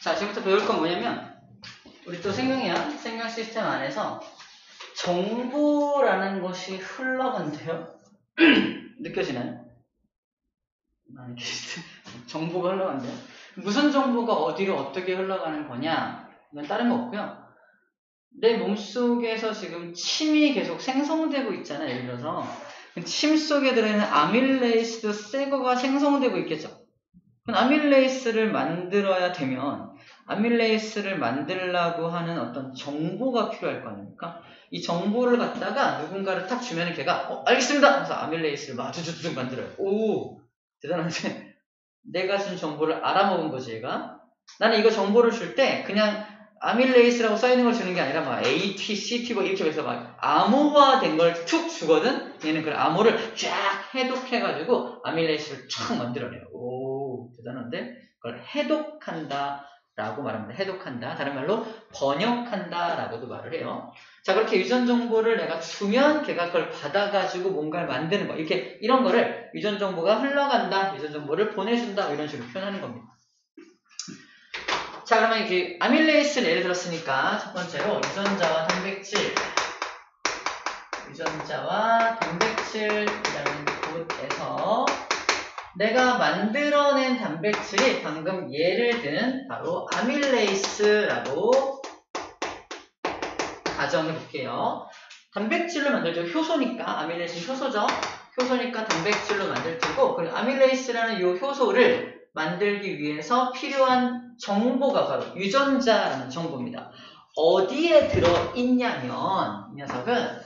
자, 지금부터 배울 건 뭐냐면, 우리 또 생명 시스템 안에서 정보라는 것이 흘러간대요. 느껴지나요? 정보가 흘러간대요. 무슨 정보가 어디로 어떻게 흘러가는 거냐? 이건 다른 거 없고요. 내 몸속에서 지금 침이 계속 생성되고 있잖아요. 예를 들어서 침 속에 들어있는 아밀레이스도 새 거가 생성되고 있겠죠. 그럼 아밀레이스를 만들어야 되면 아밀레이스를 만들려고 하는 어떤 정보가 필요할 거 아닙니까? 이 정보를 갖다가 누군가를 탁 주면 걔가 알겠습니다! 그래서 아밀레이스를 막 두둑 만들어요. 오, 대단하지? 내가 준 정보를 알아먹은 거지 얘가. 나는 이거 정보를 줄 때 그냥 아밀레이스라고 써있는 걸 주는 게 아니라 막 A, T, C, T 뭐 이렇게 해서 막 암호화된 걸 툭 주거든? 얘는 그 암호를 쫙 해독해가지고 아밀레이스를 쫙 만들어내요. 오, 대단한데? 그걸 해독한다 라고 말합니다. 해독한다. 다른 말로 번역한다 라고도 말을 해요. 자, 그렇게 유전 정보를 내가 주면 걔가 그걸 받아가지고 뭔가를 만드는 거. 이렇게 이런 거를 유전 정보가 흘러간다. 유전 정보를 보내준다. 이런 식으로 표현하는 겁니다. 자, 그러면 이제 아밀레이스를 예를 들었으니까 첫 번째로 유전자와 단백질이라는 곳에서 내가 만들어낸 단백질이 방금 예를 든 바로 아밀레이스라고 가정해 볼게요. 단백질로 만들죠. 효소니까 아밀레이스 효소죠. 효소니까 단백질로 만들 테고 그리고 아밀레이스라는 이 효소를 만들기 위해서 필요한 정보가 바로 유전자라는 정보입니다. 어디에 들어있냐면 이 녀석은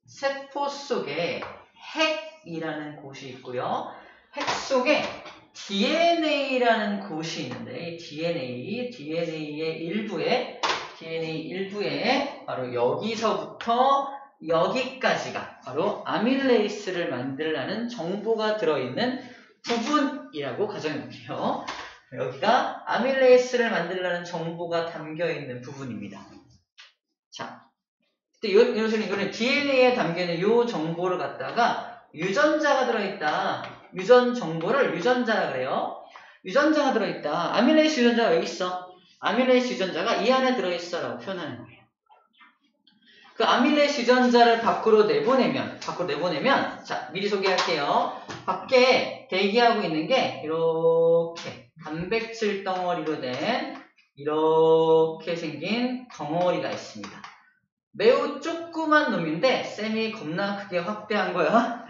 세포 속에 핵이라는 곳이 있고요. 핵 속에 DNA라는 곳이 있는데 이 DNA의 일부에 바로 여기서부터 여기까지가 바로 아밀레이스를 만들라는 정보가 들어있는 부분이라고 가정해볼게요. 여기가 아밀레이스를 만들라는 정보가 담겨있는 부분입니다. 자, 이거는 DNA에 담겨있는 이 정보를 갖다가 유전자가 들어있다. 유전 정보를 유전자라 그래요. 유전자가 들어있다. 아밀레이스 유전자가 여기 있어. 아밀레이스 유전자가 이 안에 들어있어 라고 표현하는 거예요. 그 아밀레이스 유전자를 밖으로 내보내면 자, 미리 소개할게요. 밖에 대기하고 있는 게 이렇게 단백질 덩어리로 된 이렇게 생긴 덩어리가 있습니다. 매우 조그만 놈인데 쌤이 겁나 크게 확대한 거야.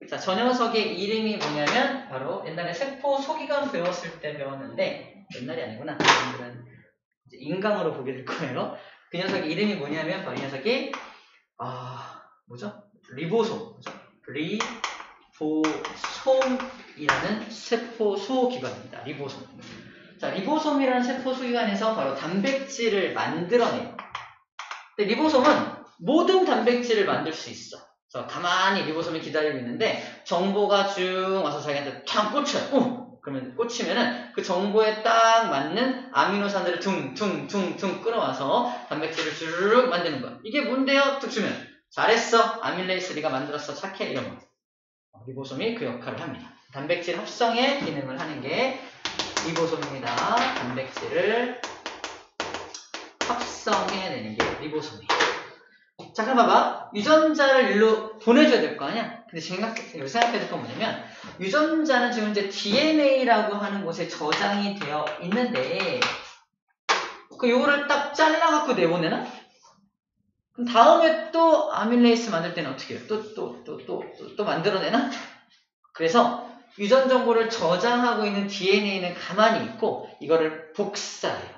자, 저 녀석의 이름이 뭐냐면 바로 옛날에 세포 소기관 배웠을 때 배웠는데 옛날이 아니구나. 여러분들은 이제 인강으로 보게 될 거예요. 그 녀석의 이름이 뭐냐면 바로 이 녀석이 뭐죠? 리보솜. 리보솜이라는 세포 소기관입니다. 리보솜. 자, 리보솜이라는 세포 소기관에서 바로 단백질을 만들어내요. 근데 리보솜은 모든 단백질을 만들 수 있어. 그래서 가만히 리보솜이 기다리고 있는데 정보가 쭉 와서 자기한테 탁 꽂혀요. 그러면 꽂히면은 그 정보에 딱 맞는 아미노산들을 퉁퉁퉁퉁 끌어와서 단백질을 주르륵 만드는 거야. 이게 뭔데요? 툭 주면 잘했어. 아밀레이스 네가 만들었어. 착해. 이런 거. 리보솜이 그 역할을 합니다. 단백질 합성의 기능을 하는 게 리보솜입니다. 단백질을 합성해내는 게 리보솜이에요. 자, 그럼 봐봐. 유전자를 일로 보내줘야 될 거 아니야? 근데 생각해야 될 건 뭐냐면 유전자는 지금 이제 DNA라고 하는 곳에 저장이 되어 있는데 요거를 딱 잘라갖고 내보내나? 그럼 다음에 또 아밀레이스 만들 때는 어떻게 해요? 또 만들어내나? 그래서 유전 정보를 저장하고 있는 DNA는 가만히 있고 이거를 복사해요.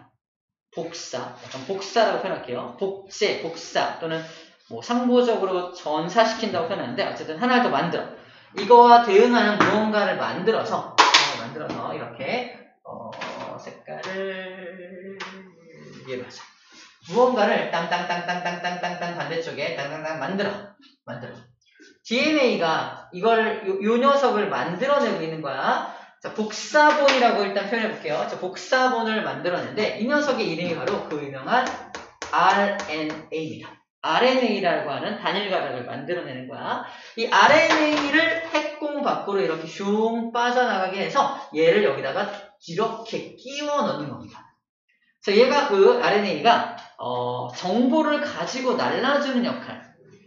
약간 복사라고 표현할게요. 복사 또는 뭐 상보적으로 전사시킨다고 표현하는데 어쨌든 하나를 더 만들어. 이거와 대응하는 무언가를 만들어서 이렇게 색깔을 얘로 하자. 무언가를 땅땅땅땅땅땅땅 반대쪽에 땅땅땅 만들어. DNA가 요 녀석을 만들어내고 있는 거야. 자, 복사본이라고 일단 표현해 볼게요. 자, 복사본을 만들어내는데 이 녀석의 이름이 바로 그 유명한 RNA입니다. RNA라고 하는 단일 가락을 만들어내는 거야. 이 RNA를 핵공 밖으로 이렇게 슝 빠져나가게 해서 얘를 여기다가 이렇게 끼워 넣는 겁니다. 그래서 얘가 그 RNA가 정보를 가지고 날라주는 역할.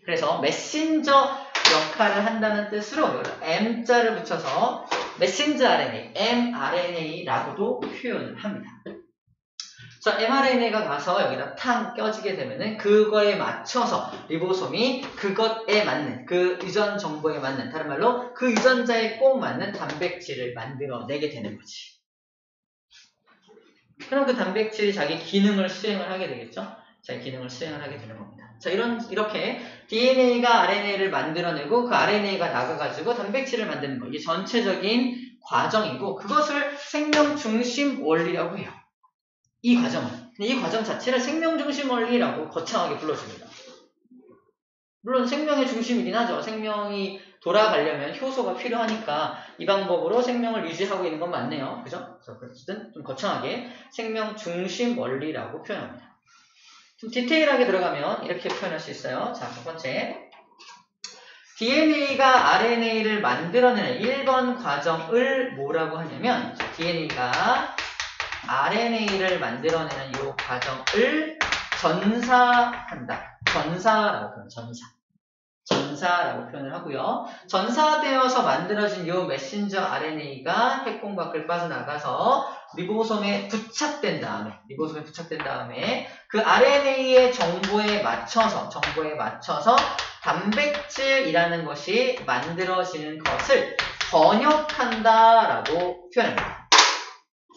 그래서 메신저 역할을 한다는 뜻으로 M자를 붙여서 메신저 RNA, mRNA라고도 표현을 합니다. 자, mRNA가 가서 여기다 탕 껴지게 되면은 그거에 맞춰서 리보솜이 그것에 맞는, 그 유전 정보에 맞는, 다른 말로 그 유전자에 꼭 맞는 단백질을 만들어내게 되는 거지. 그럼 그 단백질이 자기 기능을 수행을 하게 되겠죠? 자기 기능을 수행을 하게 되는 겁니다. 자, 이렇게 DNA가 RNA를 만들어내고 그 RNA가 나가가지고 단백질을 만드는 거. 이게 전체적인 과정이고 그것을 생명 중심 원리라고 해요. 이 과정 자체를 생명 중심 원리라고 거창하게 불러줍니다. 물론 생명의 중심이긴 하죠. 생명이 돌아가려면 효소가 필요하니까 이 방법으로 생명을 유지하고 있는 건 맞네요. 그죠? 어쨌든 좀 거창하게 생명 중심 원리라고 표현합니다. 좀 디테일하게 들어가면 이렇게 표현할 수 있어요. 자, 첫 번째. DNA가 RNA를 만들어내는 1번 과정을 뭐라고 하냐면 DNA가 RNA를 만들어내는 이 과정을 전사한다. 전사라고 표현해요. 전사라고 표현을 하고요. 전사되어서 만들어진 이 메신저 RNA가 핵공 밖을 빠져나가서 리보솜에 부착된 다음에 그 RNA의 정보에 맞춰서 단백질이라는 것이 만들어지는 것을 번역한다라고 표현합니다.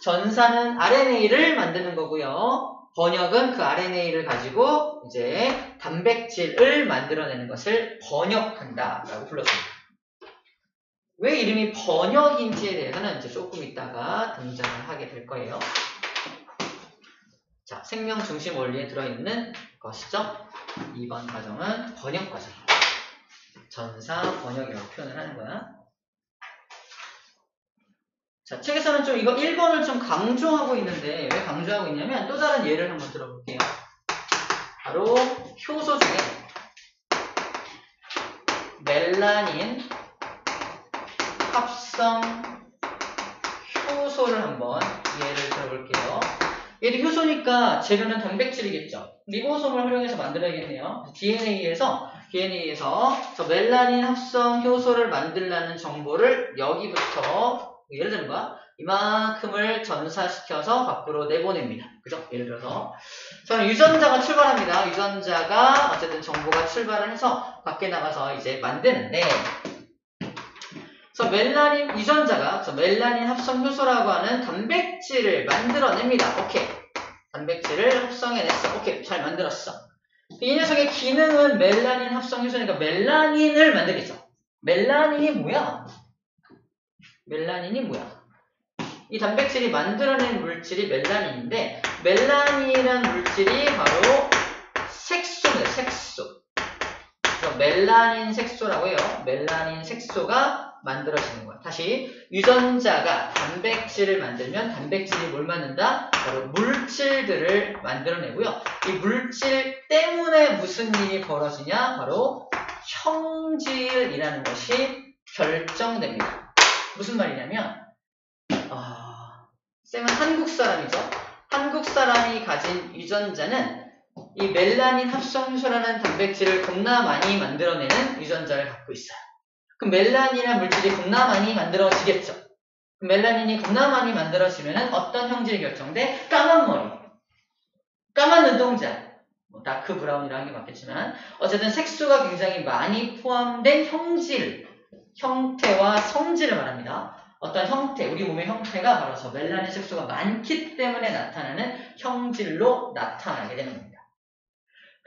전사는 RNA를 만드는 거고요. 번역은 그 RNA를 가지고 이제 단백질을 만들어내는 것을 번역한다라고 불렀습니다. 왜 이름이 번역인지에 대해서는 이제 조금 있다가 등장을 하게 될 거예요. 자, 생명 중심 원리에 들어있는 것이죠. 2번 과정은 번역 과정이에요. 전사 번역이라고 표현을 하는 거야. 자, 책에서는 좀 이거 1번을 좀 강조하고 있는데 왜 강조하고 있냐면 또 다른 예를 한번 들어볼게요. 바로 효소 중에 멜라닌 합성 효소를 한번 예를 들어볼게요. 얘도 효소니까 재료는 단백질이겠죠. 리보솜을 활용해서 만들어야겠네요. DNA에서 저 멜라닌 합성 효소를 만들라는 정보를 여기부터 예를 들면 거야. 이만큼을 전사시켜서 밖으로 내보냅니다. 그죠? 예를 들어서 저는 유전자가 출발합니다. 유전자가 어쨌든 정보가 출발을 해서 밖에 나가서 이제 만드는데 그래서 멜라닌 유전자가 멜라닌 합성 효소라고 하는 단백질을 만들어냅니다. 오케이. 단백질을 합성해냈어. 오케이. 잘 만들었어. 이 녀석의 기능은 멜라닌 합성 효소니까 멜라닌을 만들겠죠. 멜라닌이 뭐야? 이 단백질이 만들어낸 물질이 멜라닌인데 멜라닌이라는 물질이 바로 색소입니다. 색소. 그래서 멜라닌 색소라고 해요. 멜라닌 색소가 만들어지는 거야. 다시 유전자가 단백질을 만들면 단백질이 뭘 만든다? 바로 물질들을 만들어내고요. 이 물질 때문에 무슨 일이 벌어지냐? 바로 형질이라는 것이 결정됩니다. 무슨 말이냐면 쌤은 한국 사람이죠. 한국 사람이 가진 유전자는 이 멜라닌 합성 효소라는 단백질을 겁나 많이 만들어내는 유전자를 갖고 있어요. 그럼 멜라닌이라는 물질이 겁나 많이 만들어지겠죠. 그럼 멜라닌이 겁나 많이 만들어지면 어떤 형질이 결정돼? 까만 머리, 까만 눈동자, 다크 브라운이라는 게 맞겠지만 어쨌든 색소가 굉장히 많이 포함된 형태와 성질을 말합니다. 어떤 형태, 우리 몸의 형태가 바로 저 멜라닌 색소가 많기 때문에 나타나는 형질로 나타나게 되는 겁니다.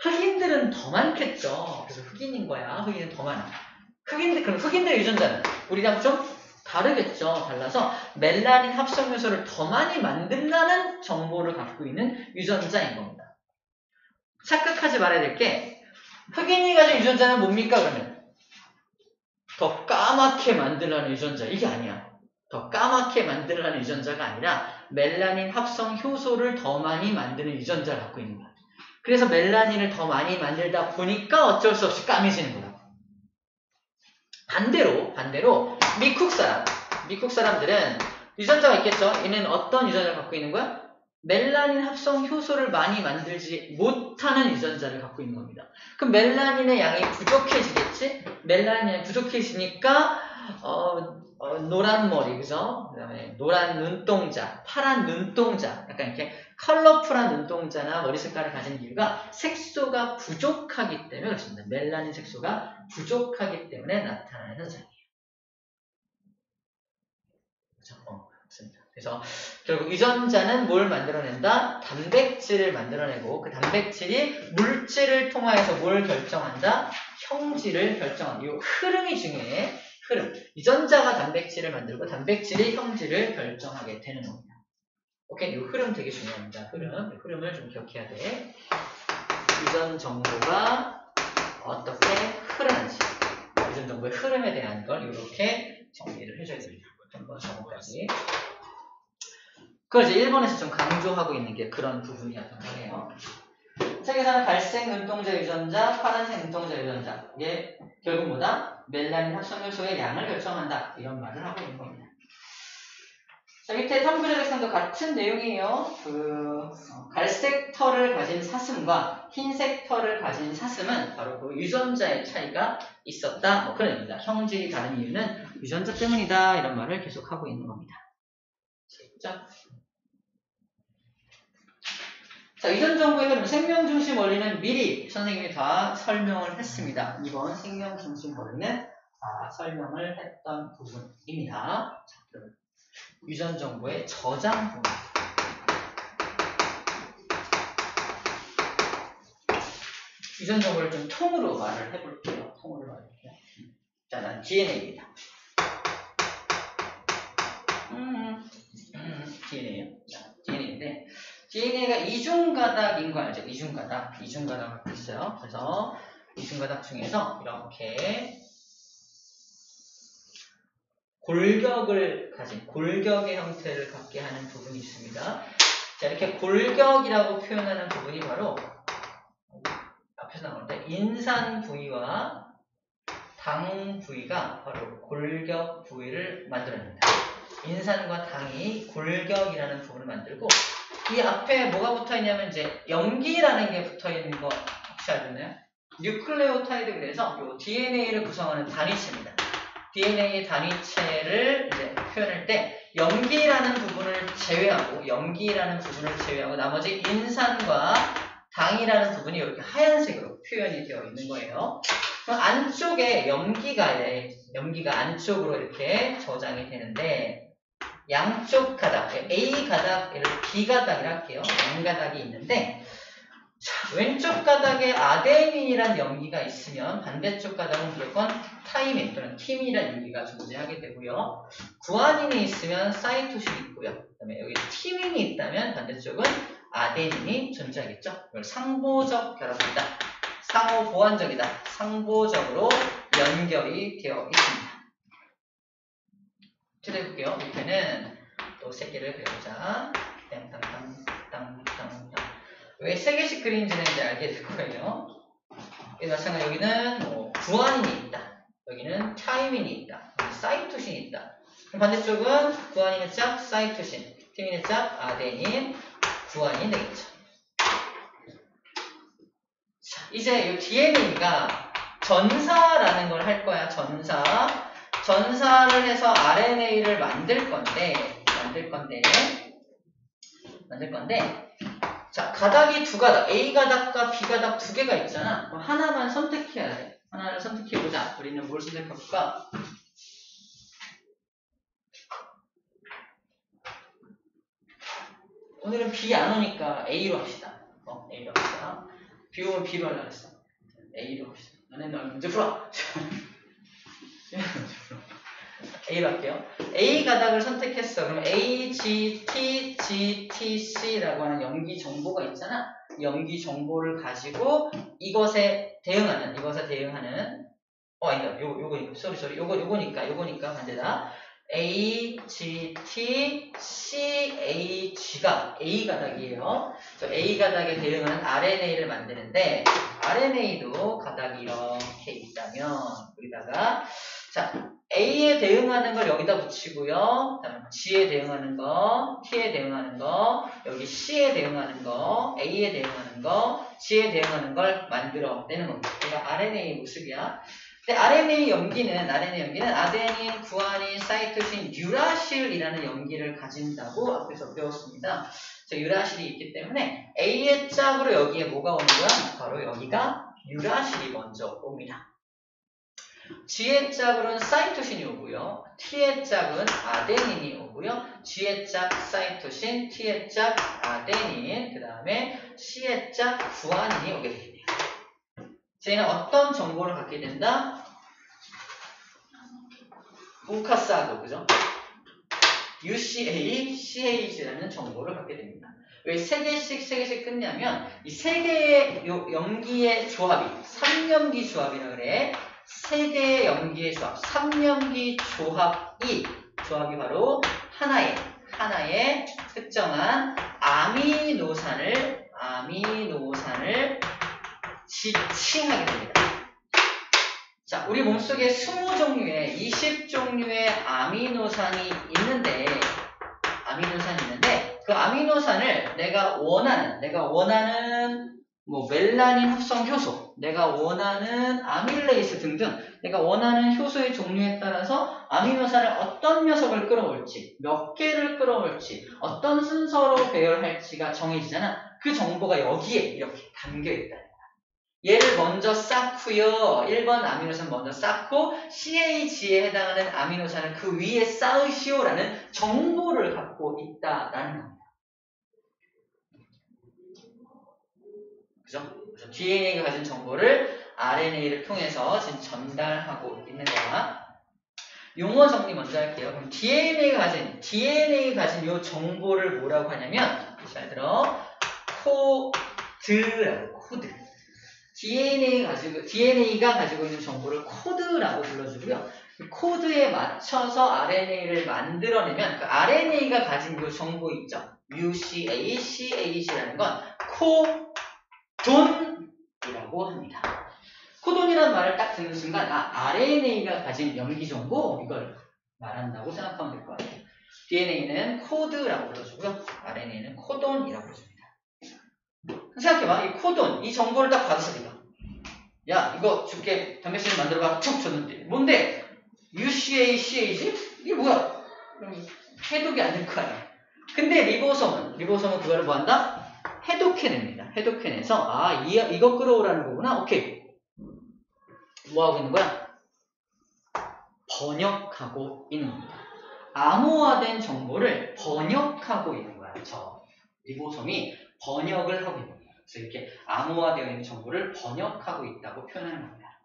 흑인들은 더 많겠죠. 그래서 흑인인 거야. 흑인은 더 많아. 그럼 흑인들의 유전자는 우리랑 좀 다르겠죠. 달라서 멜라닌 합성 요소를 더 많이 만든다는 정보를 갖고 있는 유전자인 겁니다. 착각하지 말아야 될 게 흑인이 가진 유전자는 뭡니까 그러면? 더 까맣게 만들라는 유전자. 이게 아니야. 더 까맣게 만들라는 유전자가 아니라 멜라닌 합성 효소를 더 많이 만드는 유전자를 갖고 있는 거야. 그래서 멜라닌을 더 많이 만들다 보니까 어쩔 수 없이 까매지는 거라고. 반대로 미국 사람들은 유전자가 있겠죠. 얘는 어떤 유전자를 갖고 있는 거야? 멜라닌 합성 효소를 많이 만들지 못하는 유전자를 갖고 있는 겁니다. 그럼 멜라닌의 양이 부족해지겠지? 멜라닌이 양이 부족해지니까 노란 머리, 그죠? 그다음에 노란 눈동자, 파란 눈동자, 약간 이렇게 컬러풀한 눈동자나 머리 색깔을 가진 이유가 색소가 부족하기 때문에 그렇습니다. 멜라닌 색소가 부족하기 때문에 나타나는 현상이에요. 그렇습니다. 그래서 결국 유전자는 뭘 만들어낸다? 단백질을 만들어내고 그 단백질이 물질을 통하여서 뭘 결정한다? 형질을 결정한다. 이 흐름이 중요해. 흐름. 유전자가 단백질을 만들고 단백질이 형질을 결정하게 되는 겁니다. 오케이, 이 흐름 되게 중요합니다. 흐름을 좀 기억해야 돼. 유전 정보가 어떻게 흐르는지, 유전 정보의 흐름에 대한 걸 이렇게 정리를 해줘야 됩니다. 한번 저거까지. 그걸 이제 1번에서 좀 강조하고 있는 게 그런 부분이었던 거예요. 책에서는 갈색 눈동자 유전자, 파란색 눈동자 유전자. 이게 결국 뭐다? 멜라닌 합성효소의 양을 결정한다. 이런 말을 하고 있는 겁니다. 자, 밑에 탐구조작상도 같은 내용이에요. 갈색 털을 가진 사슴과 흰색 털을 가진 사슴은 바로 그 유전자의 차이가 있었다. 뭐 그런 얘기입니다. 형질이 다른 이유는 유전자 때문이다. 이런 말을 계속 하고 있는 겁니다. 됐죠? 자, 유전 정보의 흐름, 생명 중심 원리는 미리 선생님이 다 설명을 했습니다. 이번 생명 중심 원리는 다 설명을 했던 부분입니다. 자, 그럼 유전 정보의 저장 부분. 유전 정보를 좀 통으로 말을 해볼게요. 통으로 말해볼게요. 자, 난 DNA입니다. DNA예요. 자, DNA인데 DNA가 이중가닥인 거 알죠? 이중가닥 갖고 있어요. 그래서 이중가닥 중에서 이렇게 골격을 가진 골격의 형태를 갖게 하는 부분이 있습니다. 자, 이렇게 골격이라고 표현하는 부분이 바로 앞에서 나오는데 인산 부위와 당 부위가 바로 골격 부위를 만들어냅니다. 인산과 당이 골격이라는 부분을 만들고 이 앞에 뭐가 붙어있냐면 이제 염기라는 게 붙어있는 거 혹시 알겠나요? 뉴클레오타이드 그래서 이 DNA를 구성하는 단위체입니다. DNA 단위체를 이제 표현할 때 염기라는 부분을 제외하고 나머지 인산과 당이라는 부분이 이렇게 하얀색으로 표현이 되어 있는 거예요. 그럼 안쪽에 염기가 안쪽으로 이렇게 저장이 되는데 양쪽 가닥, A 가닥, B 가닥이라 할게요. 양가닥이 있는데 자, 왼쪽 가닥에 아데닌이란 염기가 있으면 반대쪽 가닥은 무조건 타이민 또는 티민이라는 염기가 존재하게 되고요. 구아닌이 있으면 사이토신이 있고요. 그 다음에 여기 티민이 있다면 반대쪽은 아데닌이 존재하겠죠. 이걸 상보적 결합이다. 상호 보완적이다. 상보적으로 연결이 되어 있습니다. 해볼게요. 밑에는 또 3개를 그려보자. 땅땅땅땅땅땅. 왜 3개씩 그리는지는 이제 알게 될 거예요. 마찬가지 여기는 뭐 구아닌이 있다. 여기는 타이민이 있다. 사이토신이 있다. 그럼 반대쪽은 구아닌의 짝 사이토신, 티민의 짝 아데닌, 구아닌 되겠죠. 자, 이제 이 DNA가 전사라는 걸 할 거야. 전사를 해서 RNA를 만들 건데 자, 가닥이 두 가닥, A 가닥과 B 가닥 두 개가 있잖아. 그럼 하나만 선택해야 돼. 하나를 선택해보자. 우리는 뭘 선택해볼까? 오늘은 B 안 오니까 A로 합시다. A로 합시다. B 오면 B로 하려고 했어. A로 합시다. 너네는 문제 풀어! A로 할게요. A 가닥을 선택했어. 그럼 A, G, T, G, T, C라고 하는 염기 정보가 있잖아. 염기 정보를 가지고 이것에 대응하는 아니다. 요거니까 반대다. A, G, T, C, H가 A 가닥이에요. 저 A 가닥에 대응하는 RNA를 만드는데 RNA도 가닥이 이렇게 있다면 여기다가 자 A에 대응하는 걸 여기다 붙이고요. 그다음에 G에 대응하는 거, T에 대응하는 거, 여기 C에 대응하는 거, A에 대응하는 거, G에 대응하는 걸 만들어내는 겁니다. 그러니까 RNA의 모습이야. 근데 RNA 염기는 아데닌, 구아닌, 사이토신, 유라실이라는 염기를 가진다고 앞에서 배웠습니다. 자, 유라실이 있기 때문에 A의 짝으로 여기에 뭐가 오는 거야? 바로 여기가 유라실이 먼저 옵니다. G의 짝으로는 사이토신이 오고요. T의 짝은 아데닌이 오고요. G의 짝 사이토신, T의 짝 아데닌, 그 다음에 C의 짝 구아닌이 오게 됩니다. 저희는 어떤 정보를 갖게 된다? 우카사도, 그죠? UCA, CH라는 정보를 갖게 됩니다. 왜 3개씩 끝냐면 이 3개의 염기의 조합이 3염기 조합이라 그래. 3개의 염기의 조합, 3염기 조합이 바로 특정한 아미노산을 지칭하게 됩니다. 자, 우리 몸속에 20종류의, 20종류의 아미노산이 있는데 그 아미노산을 내가 원하는 뭐 멜라닌 합성 효소, 내가 원하는 아밀레이스 등등 내가 원하는 효소의 종류에 따라서 아미노산을 어떤 녀석을 끌어올지, 몇 개를 끌어올지, 어떤 순서로 배열할지가 정해지잖아. 그 정보가 여기에 이렇게 담겨있다. 얘를 먼저 쌓고요. 1번 아미노산 먼저 쌓고 CH에 해당하는 아미노산을 그 위에 쌓으시오라는 정보를 갖고 있다라는 겁니다. 그죠? 그래서 DNA가 가진 정보를 RNA를 통해서 지금 전달하고 있는 거야. 용어 정리 먼저 할게요. 그럼 DNA가 가진 이 정보를 뭐라고 하냐면, 잘 들어, 코드. DNA가 가지고 있는 정보를 코드라고 불러주고요. 그 코드에 맞춰서 RNA를 만들어내면 그 RNA가 가진 이 정보 있죠. UCA, CH라는 건 코돈이라고 합니다. 코돈이라는 말을 딱 듣는 순간 RNA가 가진 염기 정보 이걸 말한다고 생각하면 될 것 같아요. DNA는 코드라고 불러주고요. RNA는 코돈이라고 불러줍니다. 생각해봐. 이 코돈, 이 정보를 딱 받았어, 네가. 야, 이거 줄게. 단백질을 만들어봐. 툭 줬는데. 뭔데? UCA, CH? 이게 뭐야? 해독이 안 될 거 아니야. 근데 리보솜은 그거를 뭐 한다? 해독해냅니다. 해독해내서, 이거 끌어오라는 거구나. 오케이. 뭐 하고 있는 거야? 번역하고 있는 겁니다. 암호화된 정보를 번역하고 있는 거야. 저 리보솜이 번역을 하고 있는 거예요. 그래서 이렇게 암호화되어 있는 정보를 번역하고 있다고 표현하는 겁니다.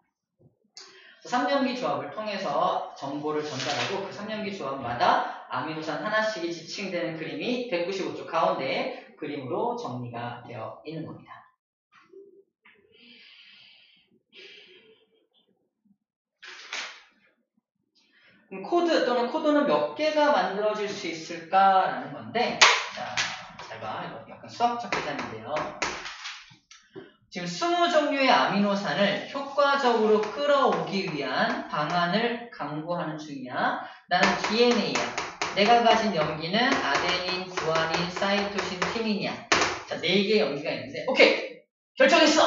3염기 조합을 통해서 정보를 전달하고 그 3염기 조합마다 아미노산 하나씩이 지칭되는 그림이 195쪽 가운데 그림으로 정리가 되어 있는 겁니다. 코드 또는 코드는 몇 개가 만들어질 수 있을까라는 건데, 자, 잘 봐. 이거 약간 수학적 계산인데요. 지금 20종류의 아미노산을 효과적으로 끌어오기 위한 방안을 강구하는 중이야. 나는 DNA야. 내가 가진 염기는 아데닌, 구아닌, 사이토신, 티민이야. 자, 4개의 염기가 있는데, 오케이! 결정했어!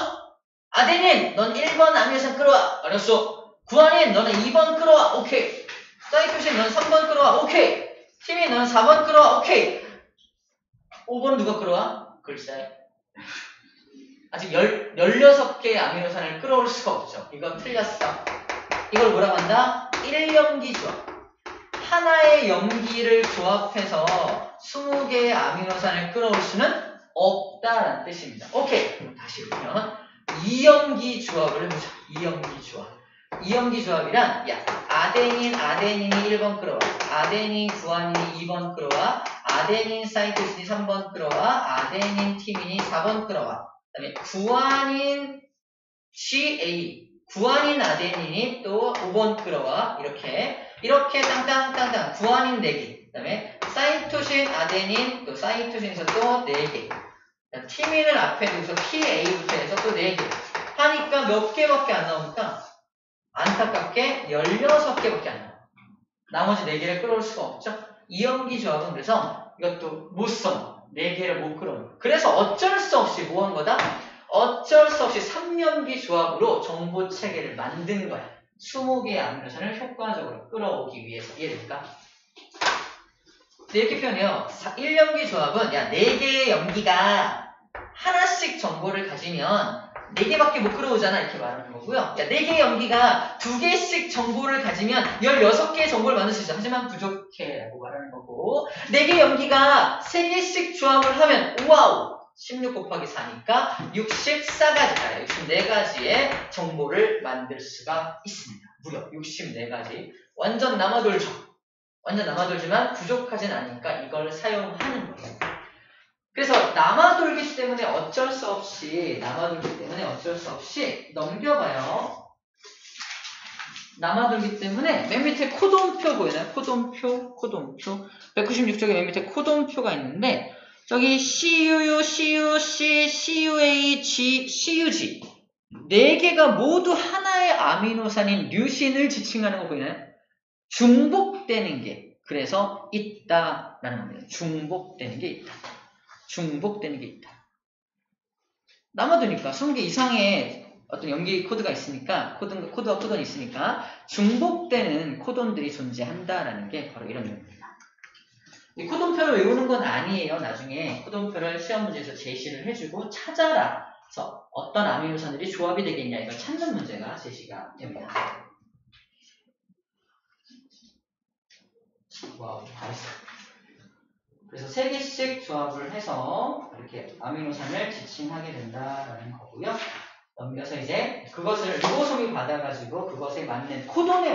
아데닌, 넌 1번 아미노산 끌어와. 알았어. 구아닌, 너는 2번 끌어와. 오케이. 사이토신, 넌 3번 끌어와. 오케이. 티민, 넌 4번 끌어와. 오케이. 5번은 누가 끌어와? 글쎄. 아직 16개의 아미노산을 끌어올 수가 없죠. 이건 틀렸어. 이걸 뭐라고 한다? 1염기 조합. 하나의 염기를 조합해서 20개의 아미노산을 끌어올 수는 없다라는 뜻입니다. 오케이. 그럼 다시 보면 2염기 조합을 해보자. 2염기 조합. 2염기 조합이란 아데닌이 1번 끌어와. 아데닌 구아닌이 2번 끌어와. 아데닌 사이토신이 3번 끌어와. 아데닌 티민이 4번 끌어와. 그 다음에 구아닌 GA, 구아닌 아데닌이 또 5번 끌어와. 이렇게 이렇게 땅땅땅땅 구아닌 4개, 그 다음에 사이토신, 아데닌, 또 사이토신에서 또 4개, 티민을 앞에 두고서 PA부터 해서 또 4개 하니까 몇 개밖에 안 나옵니까? 안타깝게 16개밖에 안 나와요. 나머지 4개를 끌어올 수가 없죠. 이염기 조합은 그래서 이것도 못 써. 4개를 못 끌어올. 그래서 어쩔 수 없이 뭐 한 거다? 어쩔 수 없이 3염기 조합으로 정보 체계를 만든 거야. 20개의 아미노산을 효과적으로 끌어오기 위해서. 이해될까? 이렇게 표현해요. 1염기 조합은 야 4개의 염기가 하나씩 정보를 가지면 4개밖에 못 끌어오잖아 이렇게 말하는 거고요. 야 4개의 염기가 2개씩 정보를 가지면 16개의 정보를 만들 수 있어. 하지만 부족해 라고 말하는 거고 4개의 염기가 3개씩 조합을 하면 와우 16 곱하기 4니까 64가지, 64가지의 정보를 만들 수가 있습니다. 무려 64가지. 완전 남아돌죠. 완전 남아돌지만 부족하진 않으니까 이걸 사용하는 거예요. 그래서 남아돌기 때문에 어쩔 수 없이 넘겨봐요. 남아돌기 때문에 맨 밑에 코돈표 보이나요? 코돈표. 196쪽에 맨 밑에 코돈표가 있는데 저기 CUU, CUC, CUA, CUG 4개가 모두 하나의 아미노산인 류신을 지칭하는 거 보이나요? 중복되는 게 그래서 있다라는 겁니다. 중복되는 게 있다. 남아도니까 20개 이상의 어떤 염기 코드가 있으니까 코드와 코돈이 있으니까 중복되는 코돈들이 존재한다라는 게 바로 이런 의미입니다. 이 코돈표를 외우는 건 아니에요. 나중에 코돈표를 시험 문제에서 제시를 해주고 찾아라. 그래서 어떤 아미노산들이 조합이 되겠냐 이걸 찾는 문제가 제시가 됩니다. 와우, 잘했어. 그래서 3개씩 조합을 해서 이렇게 아미노산을 지칭하게 된다라는 거고요. 넘겨서 이제 그것을 리보솜이 받아가지고 그것에 맞는 코돈에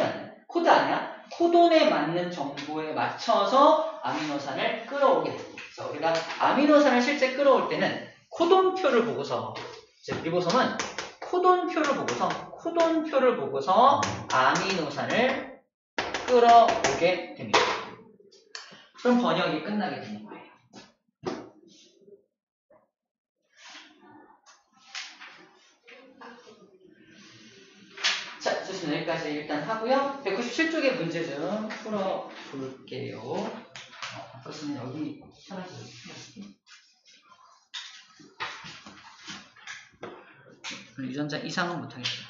맞는 정보에 맞춰서 아미노산을 끌어오게 됩니다. 그래서 우리가 아미노산을 실제 끌어올 때는 코돈표를 보고서 리보솜은 코돈표를 보고서 아미노산을 끌어오게 됩니다. 그럼 번역이 끝나게 되는 거예요. 자, 좋습니다. 여기까지 일단 하고요. 197쪽의 문제 좀 풀어볼게요. 바꿨으면 여기 편하게 유전자 이상은 못하겠어요.